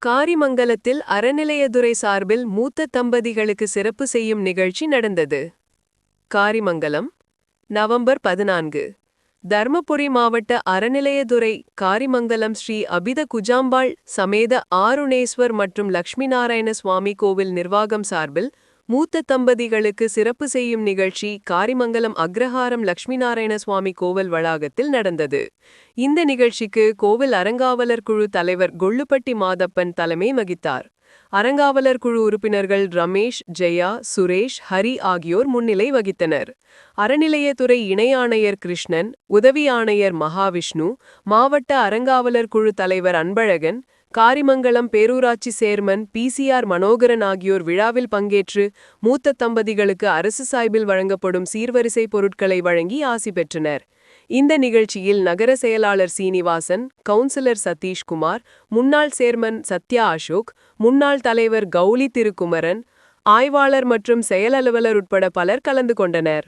காரிமங்கலத்தில் அறநிலையத்துறை சார்பில் மூத்த தம்பதிகளுக்கு சிறப்பு செய்யும் நிகழ்ச்சி நடந்தது. காரிமங்கலம், நவம்பர் 14. தர்மபுரி மாவட்ட அறநிலையத்துறை காரிமங்கலம் ஸ்ரீ அபித குஜாம்பாள் சமேத ஆருணேஸ்வர் மற்றும் லட்சுமி நாராயண சுவாமி கோவில் நிர்வாகம் சார்பில் மூத்த தம்பதிகளுக்கு சிறப்பு செய்யும் நிகழ்ச்சி காரிமங்கலம் அக்ரஹாரம் லட்சுமி நாராயண சுவாமி கோவில் வளாகத்தில் நடந்தது. இந்த நிகழ்ச்சிக்கு கோவில் அறங்காவலர் குழு தலைவர் கொள்ளுப்பட்டி மாதப்பன் தலைமை வகித்தார். அறங்காவலர் குழு உறுப்பினர்கள் ரமேஷ், ஜெயா, சுரேஷ், ஹரி ஆகியோர் முன்னிலை வகித்தனர். அறநிலையத்துறை இணை ஆணையர் கிருஷ்ணன், உதவி ஆணையர் மகாவிஷ்ணு, மாவட்ட அறங்காவலர் குழு தலைவர் அன்பழகன், காரிமங்கலம் பேரூராட்சி சேர்மன் PCR மனோகரன் ஆகியோர் விழாவில் பங்கேற்று மூத்த தம்பதிகளுக்கு அரசு சார்பில் வழங்கப்படும் சீர்வரிசை பொருட்களை வழங்கி ஆசி பெற்றனர். இந்த நிகழ்ச்சியில் நகர செயலாளர் சீனிவாசன், கவுன்சிலர் சதீஷ்குமார், முன்னாள் சேர்மன் சத்யா அசோக், முன்னாள் தலைவர் கௌலி திருக்குமரன், ஆய்வாளர் மற்றும் செயல் அலுவலர் உட்பட பலர் கலந்து கொண்டனர்.